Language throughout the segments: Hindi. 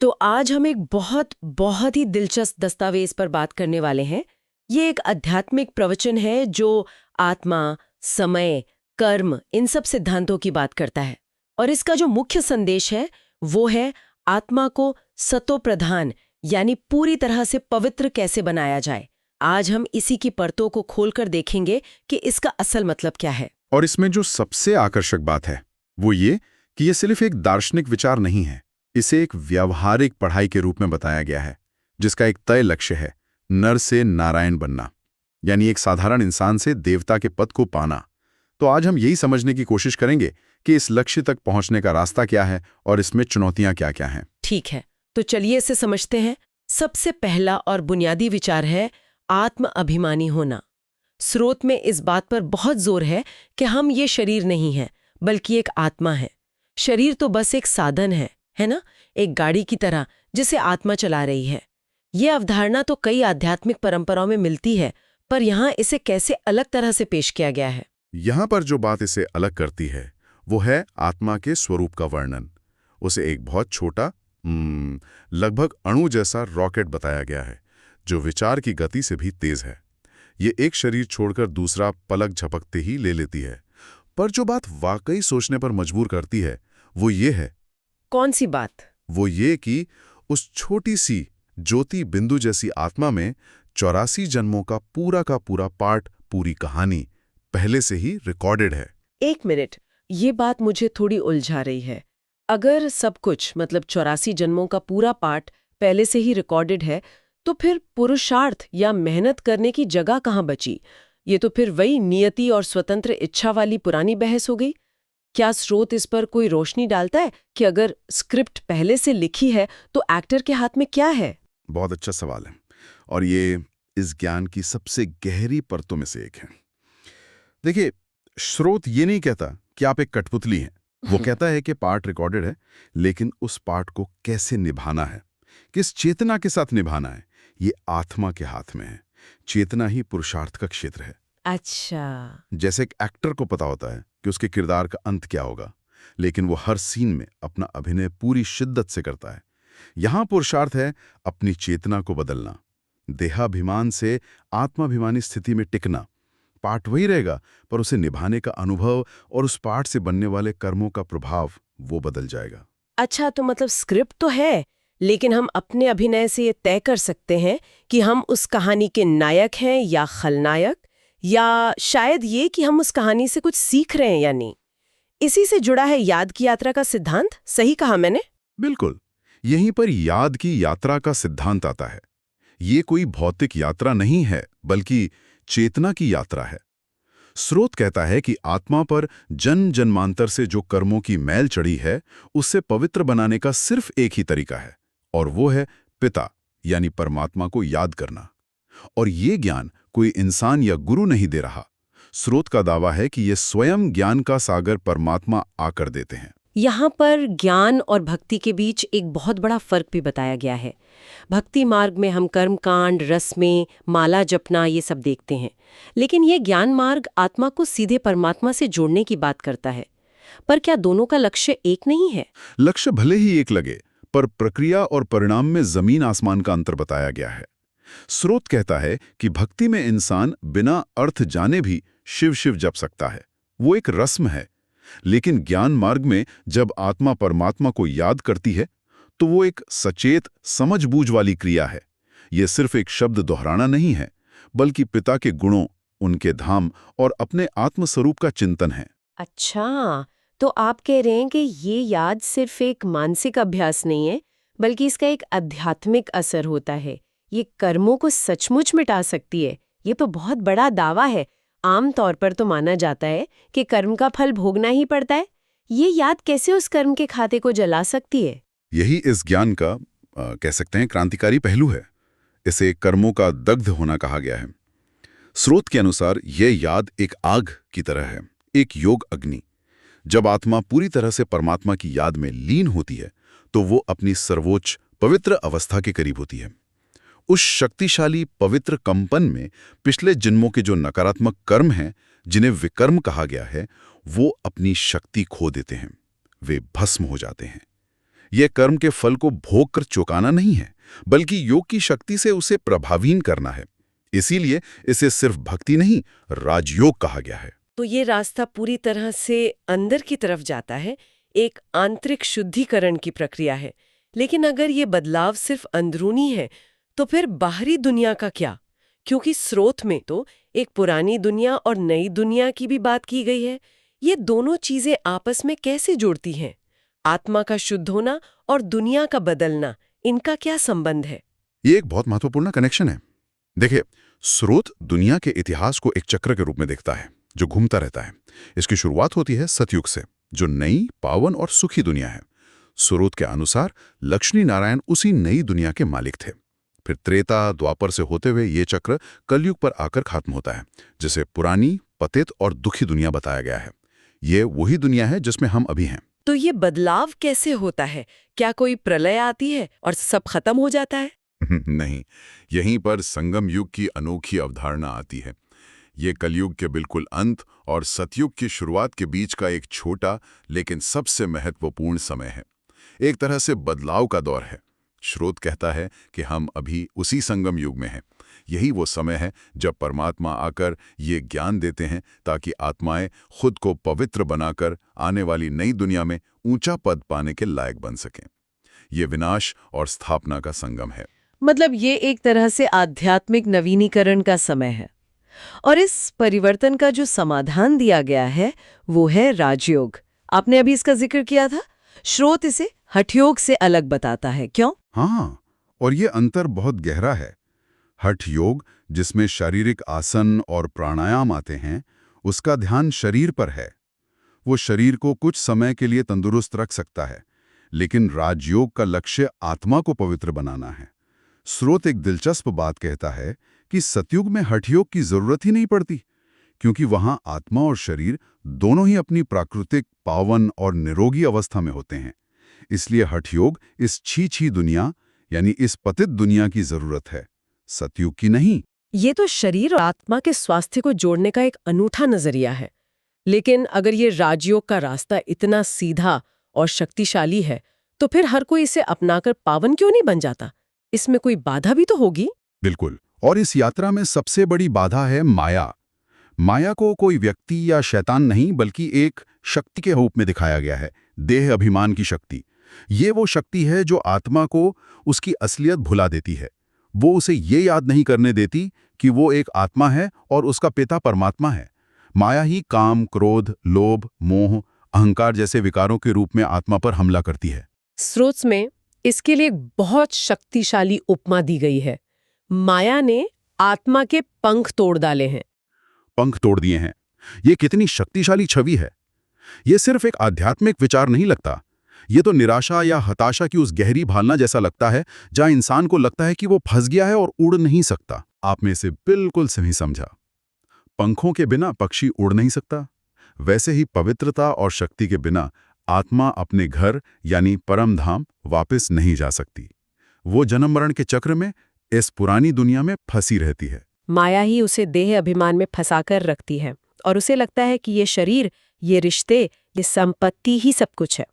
तो आज हम एक बहुत बहुत ही दिलचस्प दस्तावेज पर बात करने वाले हैं। ये एक आध्यात्मिक प्रवचन है जो आत्मा, समय, कर्म इन सब सिद्धांतों की बात करता है। और इसका जो मुख्य संदेश है वो है आत्मा को सतो प्रधान यानी पूरी तरह से पवित्र कैसे बनाया जाए। आज हम इसी की परतों को खोलकर देखेंगे कि इसका असल मतलब क्या है। और इसमें जो सबसे आकर्षक बात है वो ये कि ये सिर्फ एक दार्शनिक विचार नहीं है। इसे एक व्यावहारिक पढ़ाई के रूप में बताया गया है जिसका एक तय लक्ष्य है, नर से नारायण बनना, यानी एक साधारण इंसान से देवता के पद को पाना। तो आज हम यही समझने की कोशिश करेंगे कि इस लक्ष्य तक पहुंचने का रास्ता क्या है और इसमें चुनौतियां क्या क्या हैं। ठीक है, तो चलिए इसे समझते हैं। सबसे पहला और बुनियादी विचार है आत्म अभिमानी होना। स्रोत में इस बात पर बहुत जोर है कि हम ये शरीर नहीं हैं, बल्कि एक आत्मा है। शरीर तो बस एक साधन है ना? एक गाड़ी की तरह जिसे आत्मा चला रही है। ये अवधारणा तो कई आध्यात्मिक परंपराओं में मिलती है, पर यहाँ इसे कैसे अलग तरह से पेश किया गया है। यहां पर जो बात इसे अलग करती है वो है आत्मा के स्वरूप का वर्णन। उसे एक बहुत छोटा, लगभग अणु जैसा रॉकेट बताया गया है जो विचार की गति से भी तेज है। ये एक शरीर छोड़कर दूसरा पलक झपकते ही ले लेती है। पर जो बात वाकई सोचने पर मजबूर करती है वो ये है। कौन सी बात? वो ये कि उस छोटी सी ज्योति बिंदु जैसी आत्मा में 84 जन्मों का पूरा पार्ट, पूरी कहानी पहले से ही रिकॉर्डेड है। एक मिनट, ये बात मुझे थोड़ी उलझा रही है। अगर सब कुछ मतलब 84 जन्मों का पूरा पार्ट पहले से ही रिकॉर्डेड है, तो फिर पुरुषार्थ या मेहनत करने की जगह कहाँ बची? ये तो फिर वही नियति और स्वतंत्र इच्छा वाली पुरानी बहस हो गई। क्या स्रोत इस पर कोई रोशनी डालता है कि अगर स्क्रिप्ट पहले से लिखी है तो एक्टर के हाथ में क्या है? बहुत अच्छा सवाल है और ये इस ज्ञान की सबसे गहरी परतों में से एक है। देखिए, स्रोत ये नहीं कहता कि आप एक कठपुतली हैं। वो कहता है कि पार्ट रिकॉर्डेड है, लेकिन उस पार्ट को कैसे निभाना है, किस चेतना के साथ निभाना है, ये आत्मा के हाथ में है। चेतना ही पुरुषार्थ का क्षेत्र है। अच्छा। जैसे एक एक्टर को पता होता है कि उसके किरदार का अंत क्या होगा, लेकिन वो हर सीन में अपना अभिनय पूरी शिद्दत से करता है। यहां पुरुषार्थ है अपनी चेतना को बदलना, देहाभिमान से आत्माभिमानी स्थिति में टिकना। पाठ वही रहेगा, पर उसे निभाने का अनुभव और उस पाठ से बनने वाले कर्मों का प्रभाव वो बदल जाएगा। अच्छा, तो मतलब स्क्रिप्ट तो है, लेकिन हम अपने अभिनय से ये तय कर सकते हैं कि हम उस कहानी के नायक हैं या खलनायक, या शायद ये कि हम उस कहानी से कुछ सीख रहे हैं या नहीं। इसी से जुड़ा है याद की यात्रा का सिद्धांत। सही कहा मैंने? बिल्कुल, यहीं पर याद की यात्रा का सिद्धांत आता है। ये कोई भौतिक यात्रा नहीं है, बल्कि चेतना की यात्रा है। स्रोत कहता है कि आत्मा पर जन्म जन्मांतर से जो कर्मों की मैल चढ़ी है, उससे पवित्र बनाने का सिर्फ एक ही तरीका है, और वो है पिता यानी परमात्मा को याद करना। और ये ज्ञान कोई इंसान या गुरु नहीं दे रहा। स्रोत का दावा है कि ये स्वयं ज्ञान का सागर परमात्मा आकर देते हैं। यहाँ पर ज्ञान और भक्ति के बीच एक बहुत बड़ा फर्क भी बताया गया है। भक्ति मार्ग में हम कर्मकांड, रस्में, माला जपना ये सब देखते हैं, लेकिन ये ज्ञान मार्ग आत्मा को सीधे परमात्मा से जोड़ने की बात करता है। पर क्या दोनों का लक्ष्य एक नहीं है? लक्ष्य भले ही एक लगे, पर प्रक्रिया और परिणाम में जमीन आसमान का अंतर बताया गया है। स्रोत कहता है कि भक्ति में इंसान बिना अर्थ जाने भी शिव शिव जप सकता है, वो एक रस्म है। लेकिन ज्ञान मार्ग में जब आत्मा परमात्मा को याद करती है तो वो एक सचेत समझबूझ वाली क्रिया है। ये सिर्फ एक शब्द दोहराना नहीं है, बल्कि पिता के गुणों, उनके धाम और अपने आत्मस्वरूप का चिंतन है। अच्छा, तो आप कह रहे हैं कि ये याद सिर्फ एक मानसिक अभ्यास नहीं है, बल्कि इसका एक आध्यात्मिक असर होता है। ये कर्मों को सचमुच मिटा सकती है। ये तो बहुत बड़ा दावा है। आम तौर पर तो माना जाता है कि कर्म का फल भोगना ही पड़ता है। ये याद कैसे उस कर्म के खाते को जला सकती है? यही इस ज्ञान का कह सकते हैं क्रांतिकारी पहलू है। इसे कर्मों का दग्ध होना कहा गया है। स्रोत के अनुसार यह याद एक आग की तरह है, एक योग अग्नि। जब आत्मा पूरी तरह से परमात्मा की याद में लीन होती है तो वो अपनी सर्वोच्च पवित्र अवस्था के करीब होती है। उस शक्तिशाली पवित्र कंपन में पिछले जन्मों के जो नकारात्मक कर्म हैं, जिन्हें विकर्म कहा गया है, वो अपनी शक्ति खो देते हैं। वे भस्म हो जाते हैं। ये कर्म के फल को भोग कर चुकाना नहीं है, बल्कि योग की शक्ति से उसे प्रभावीन करना है। इसीलिए इसे सिर्फ भक्ति नहीं, राजयोग कहा गया है। तो ये रास्ता पूरी तरह से अंदर की तरफ जाता है, एक आंतरिक शुद्धिकरण की प्रक्रिया है। लेकिन अगर ये बदलाव सिर्फ अंदरूनी है, तो फिर बाहरी दुनिया का क्या? क्योंकि स्रोत में तो एक पुरानी दुनिया और नई दुनिया की भी बात की गई है। ये दोनों चीजें आपस में कैसे जुड़ती हैं? आत्मा का शुद्ध होना और दुनिया का बदलना, इनका क्या संबंध है? ये एक बहुत महत्वपूर्ण कनेक्शन है। देखिए, स्रोत दुनिया के इतिहास को एक चक्र के रूप में देखता है जो घूमता रहता है। इसकी शुरुआत होती है सतयुग से, जो नई, पावन और सुखी दुनिया है। स्रोत के अनुसार लक्ष्मी नारायण उसी नई दुनिया के मालिक थे। फिर त्रेता, द्वापर से होते हुए ये चक्र कलयुग पर आकर खत्म होता है, जिसे पुरानी, पतित और दुखी दुनिया बताया गया है। ये वही दुनिया है जिसमें हम अभी हैं। तो ये बदलाव कैसे होता है? क्या कोई प्रलय आती है और सब खत्म हो जाता है? नहीं, यहीं पर संगम युग की अनोखी अवधारणा आती है। ये कलयुग के बिल्कुल अंत और सतयुग की शुरुआत के बीच का एक छोटा लेकिन सबसे महत्वपूर्ण समय है। एक तरह से बदलाव का दौर है। स्रोत कहता है कि हम अभी उसी संगम युग में हैं। यही वो समय है जब परमात्मा आकर ये ज्ञान देते हैं ताकि आत्माएं खुद को पवित्र बनाकर आने वाली नई दुनिया में ऊंचा पद पाने के लायक बन सकें। ये विनाश और स्थापना का संगम है। मतलब ये एक तरह से आध्यात्मिक नवीनीकरण का समय है। और इस परिवर्तन का जो समाधान दिया गया है वो है राजयोग। आपने अभी इसका जिक्र किया था। स्रोत इसे हठयोग से अलग बताता है, क्यों? हाँ, और ये अंतर बहुत गहरा है। हठ योग, जिसमें शारीरिक आसन और प्राणायाम आते हैं, उसका ध्यान शरीर पर है। वो शरीर को कुछ समय के लिए तंदुरुस्त रख सकता है, लेकिन राजयोग का लक्ष्य आत्मा को पवित्र बनाना है। स्रोत एक दिलचस्प बात कहता है कि सतयुग में हठयोग की जरूरत ही नहीं पड़ती, क्योंकि वहां आत्मा और शरीर दोनों ही अपनी प्राकृतिक, पावन और निरोगी अवस्था में होते हैं। इसलिए हठयोग इस छी दुनिया, यानी इस पतित दुनिया की जरूरत है, सतयुग की नहीं। ये तो शरीर और आत्मा के स्वास्थ्य को जोड़ने का एक अनूठा नजरिया है। लेकिन अगर ये राजयोग का रास्ता इतना सीधा और शक्तिशाली है, तो फिर हर कोई इसे अपनाकर पावन क्यों नहीं बन जाता? इसमें कोई बाधा भी तो होगी। बिल्कुल, और इस यात्रा में सबसे बड़ी बाधा है माया। माया को कोई व्यक्ति या शैतान नहीं, बल्कि एक शक्ति के रूप में दिखाया गया है, देह अभिमान की शक्ति। ये वो शक्ति है जो आत्मा को उसकी असलियत भुला देती है। वो उसे ये याद नहीं करने देती कि वो एक आत्मा है और उसका पिता परमात्मा है। माया ही काम, क्रोध, लोभ, मोह, अहंकार जैसे विकारों के रूप में आत्मा पर हमला करती है। स्रोत में इसके लिए एक बहुत शक्तिशाली उपमा दी गई है। माया ने आत्मा के पंख तोड़ डाले हैं। पंख तोड़ दिए हैं। ये कितनी शक्तिशाली छवि है। ये सिर्फ एक आध्यात्मिक विचार नहीं लगता, ये तो निराशा या हताशा की उस गहरी भावना जैसा लगता है जहां इंसान को लगता है कि वो फंस गया है और उड़ नहीं सकता। आपने इसे बिल्कुल सही समझा। पंखों के बिना पक्षी उड़ नहीं सकता। वैसे ही पवित्रता और शक्ति के बिना आत्मा अपने घर यानी परम धाम वापस नहीं जा सकती। वो जन्म मरण के चक्र में इस पुरानी दुनिया में फंसी रहती है। माया ही उसे देह अभिमान में फंसाकर रखती है और उसे लगता है कि ये शरीर, ये रिश्ते, ये संपत्ति ही सब कुछ है।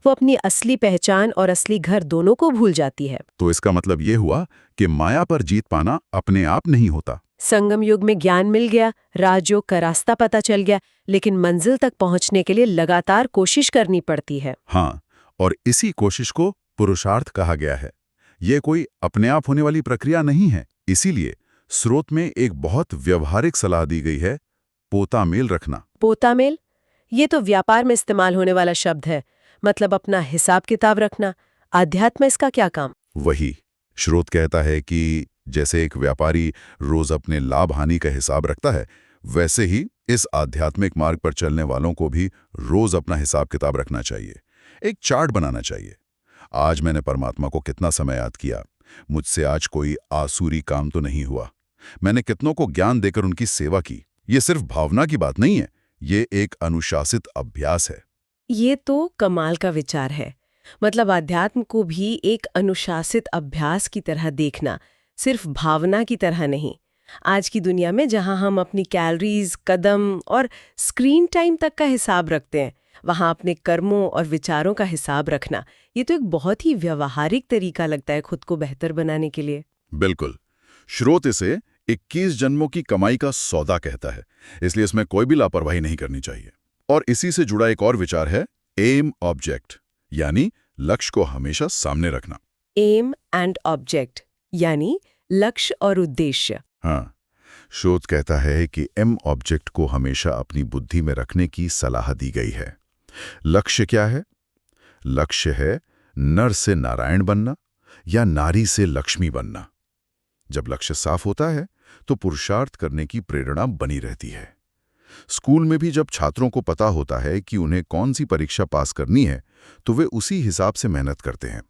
वो अपनी असली पहचान और असली घर दोनों को भूल जाती है। तो इसका मतलब ये हुआ कि माया पर जीत पाना अपने आप नहीं होता। संगम युग में ज्ञान मिल गया, राजयोग का रास्ता पता चल गया, लेकिन मंजिल तक पहुंचने के लिए लगातार कोशिश करनी पड़ती है। हाँ, और इसी कोशिश को पुरुषार्थ कहा गया है। ये कोई अपने आप होने वाली प्रक्रिया नहीं है। इसीलिए स्रोत में एक बहुत व्यवहारिक सलाह दी गई है, पोता मेल रखना। पोता मेल? ये तो व्यापार में इस्तेमाल होने वाला शब्द है, मतलब अपना हिसाब किताब रखना। आध्यात्म इसका क्या काम? वही स्रोत कहता है कि जैसे एक व्यापारी रोज अपने लाभ हानि का हिसाब रखता है, वैसे ही इस आध्यात्मिक मार्ग पर चलने वालों को भी रोज अपना हिसाब किताब रखना चाहिए। एक चार्ट बनाना चाहिए। आज मैंने परमात्मा को कितना समय याद किया, मुझसे आज कोई आसुरी काम तो नहीं हुआ, मैंने कितनों को ज्ञान देकर उनकी सेवा की। ये सिर्फ भावना की बात नहीं है, ये एक अनुशासित अभ्यास है। ये तो कमाल का विचार है। मतलब आध्यात्म को भी एक अनुशासित अभ्यास की तरह देखना, सिर्फ भावना की तरह नहीं। आज की दुनिया में जहां हम अपनी कैलोरीज, कदम और स्क्रीन टाइम तक का हिसाब रखते हैं, वहाँ अपने कर्मों और विचारों का हिसाब रखना, ये तो एक बहुत ही व्यावहारिक तरीका लगता है खुद को बेहतर बनाने के लिए। बिल्कुल। श्रोत इसे 21 जन्मों की कमाई का सौदा कहता है, इसलिए इसमें कोई भी लापरवाही नहीं करनी चाहिए। और इसी से जुड़ा एक और विचार है एम ऑब्जेक्ट, यानी लक्ष्य को हमेशा सामने रखना। एम एंड ऑब्जेक्ट यानी लक्ष्य और उद्देश्य। हाँ, श्रोत कहता है कि एम ऑब्जेक्ट को हमेशा अपनी बुद्धि में रखने की सलाह दी गई है। लक्ष्य क्या है? लक्ष्य है नर से नारायण बनना या नारी से लक्ष्मी बनना। जब लक्ष्य साफ होता है तो पुरुषार्थ करने की प्रेरणा बनी रहती है। स्कूल में भी जब छात्रों को पता होता है कि उन्हें कौन सी परीक्षा पास करनी है तो वे उसी हिसाब से मेहनत करते हैं।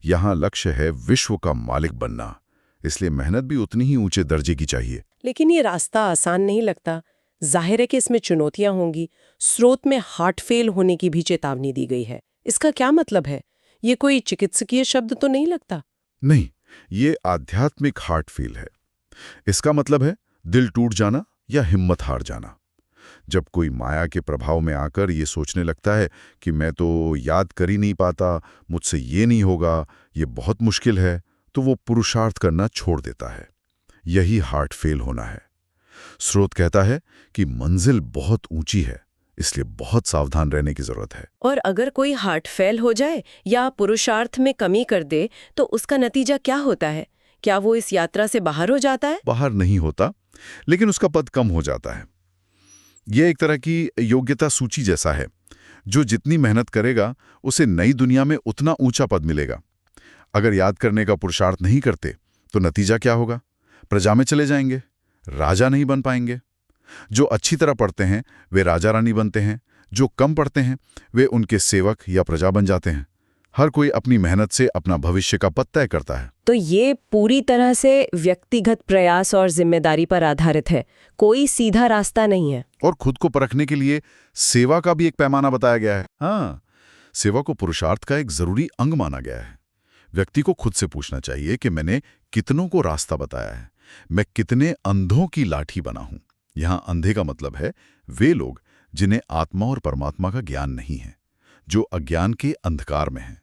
यहाँ लक्ष्य है विश्व का मालिक बनना, इसलिए मेहनत भी उतनी ही ऊंचे दर्जे की चाहिए। लेकिन ये रास्ता आसान नहीं लगता। जाहिर है कि इसमें चुनौतियां होंगी। स्रोत में हार्ट फेल होने की भी चेतावनी दी गई है। इसका क्या मतलब है? ये कोई चिकित्सकीय शब्द तो नहीं लगता? नहीं, ये आध्यात्मिक हार्ट फेल है। इसका मतलब है दिल टूट जाना या हिम्मत हार जाना। जब कोई माया के प्रभाव में आकर ये सोचने लगता है कि मैं तो याद कर ही नहीं पाता, मुझसे ये नहीं होगा, ये बहुत मुश्किल है, तो वो पुरुषार्थ करना छोड़ देता है। यही हार्ट फेल होना है। स्रोत कहता है कि मंजिल बहुत ऊंची है, इसलिए बहुत सावधान रहने की जरूरत है। और अगर कोई हार्ट फेल हो जाए या पुरुषार्थ में कमी कर दे तो उसका नतीजा क्या होता है? क्या वो इस यात्रा से बाहर हो जाता है? बाहर नहीं होता, लेकिन उसका पद कम हो जाता है। यह एक तरह की योग्यता सूची जैसा है। जो जितनी मेहनत करेगा उसे नई दुनिया में उतना ऊंचा पद मिलेगा। अगर याद करने का पुरुषार्थ नहीं करते तो नतीजा क्या होगा? प्रजा में चले जाएंगे, राजा नहीं बन पाएंगे। जो अच्छी तरह पढ़ते हैं वे राजा रानी बनते हैं, जो कम पढ़ते हैं वे उनके सेवक या प्रजा बन जाते हैं। हर कोई अपनी मेहनत से अपना भविष्य का पद तय करता है। तो ये पूरी तरह से व्यक्तिगत प्रयास और जिम्मेदारी पर आधारित है, कोई सीधा रास्ता नहीं है। और खुद को परखने के लिए सेवा का भी एक पैमाना बताया गया है। हाँ, सेवा को पुरुषार्थ का एक जरूरी अंग माना गया है। व्यक्ति को खुद से पूछना चाहिए कि मैंने कितनों को रास्ता बताया है, मैं कितने अंधों की लाठी बना हूं। यहां अंधे का मतलब है वे लोग जिन्हें आत्मा और परमात्मा का ज्ञान नहीं है, जो अज्ञान के अंधकार में हैं।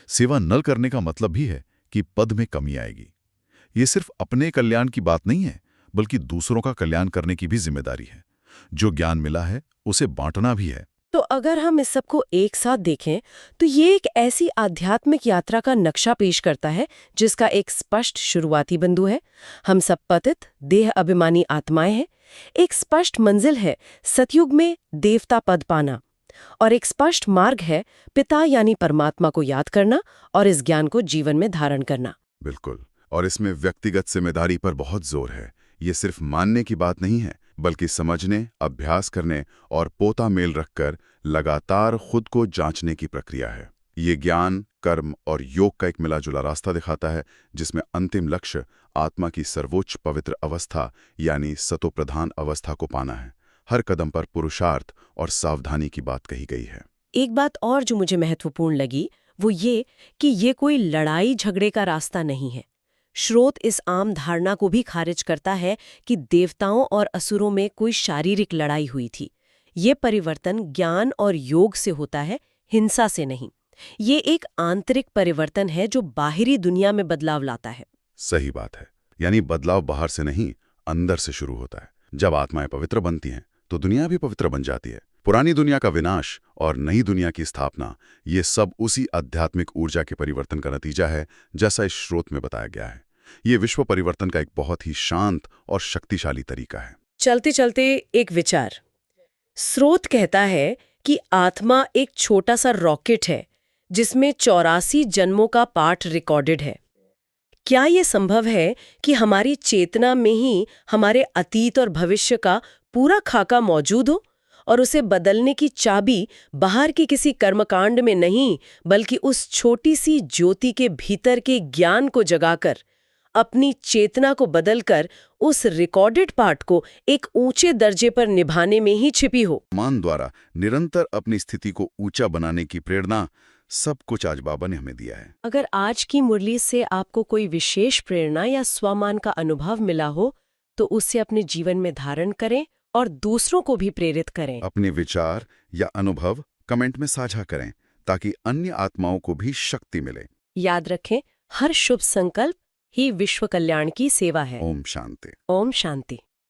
सेवा न करने का मतलब भी है कि पद में कमी आएगी। ये सिर्फ अपने कल्याण की बात नहीं है, बल्कि दूसरों का कल्याण करने की भी जिम्मेदारी है। जो ज्ञान मिला है उसे बांटना भी है। तो अगर हम इस सबको एक साथ देखें तो ये एक ऐसी आध्यात्मिक यात्रा का नक्शा पेश करता है जिसका एक स्पष्ट शुरुआती बिंदु है। हम सब पतित देह अभिमानी आत्माएं हैं। एक स्पष्ट मंजिल है सतयुग में देवता पद पाना, और एक स्पष्ट मार्ग है पिता यानी परमात्मा को याद करना और इस ज्ञान को जीवन में धारण करना। बिल्कुल, और इसमें व्यक्तिगत जिम्मेदारी पर बहुत जोर है। ये सिर्फ मानने की बात नहीं है, बल्कि समझने, अभ्यास करने और पोता मेल रखकर लगातार खुद को जांचने की प्रक्रिया है। ये ज्ञान, कर्म और योग का एक मिला-जुला रास्ता दिखाता है, जिसमें अंतिम लक्ष्य आत्मा की सर्वोच्च पवित्र अवस्था यानी सतोप्रधान अवस्था को पाना है। हर कदम पर पुरुषार्थ और सावधानी की बात कही गई है। एक बात और जो मुझे महत्वपूर्ण लगी वो ये कि ये कोई लड़ाई झगड़े का रास्ता नहीं है। स्रोत इस आम धारणा को भी खारिज करता है कि देवताओं और असुरों में कोई शारीरिक लड़ाई हुई थी। ये परिवर्तन ज्ञान और योग से होता है, हिंसा से नहीं। ये एक आंतरिक परिवर्तन है जो बाहरी दुनिया में बदलाव लाता है। सही बात है, यानी बदलाव बाहर से नहीं, अंदर से शुरू होता है। जब आत्माएं पवित्र बनती हैं तो दुनिया भी पवित्र बन जाती है। पुरानी दुनिया का विनाश और नई दुनिया की स्थापना, ये सब उसी आध्यात्मिक ऊर्जा के परिवर्तन का नतीजा है, जैसा इस स्रोत में बताया गया है। ये विश्व परिवर्तन का एक बहुत ही शांत और शक्तिशाली तरीका है। चलते चलते एक विचार। स्रोत कहता है कि आत्मा एक छोटा सा रॉकेट है जिसमें 84 जन्मों का पाठ रिकॉर्डेड है। क्या ये संभव है कि हमारी चेतना में ही हमारे अतीत और भविष्य का पूरा खाका मौजूद हो और उसे बदलने की चाबी बाहर के किसी कर्मकांड में नहीं, बल्कि उस छोटी सी ज्योति के भीतर के ज्ञान को जगाकर, अपनी चेतना को बदलकर उस रिकॉर्डेड पाठ को एक ऊंचे दर्जे पर निभाने में ही छिपी हो? मान द्वारा निरंतर अपनी स्थिति को ऊंचा बनाने की प्रेरणा सब कुछ आज बाबा ने हमें दिया है। अगर आज की मुरली से आपको कोई विशेष प्रेरणा या स्वमान का अनुभव मिला हो तो उसे अपने जीवन में धारण करें और दूसरों को भी प्रेरित करें। अपने विचार या अनुभव कमेंट में साझा करें ताकि अन्य आत्माओं को भी शक्ति मिले। याद रखें, हर शुभ संकल्प ही विश्व कल्याण की सेवा है। ओम शांति। ओम शांति।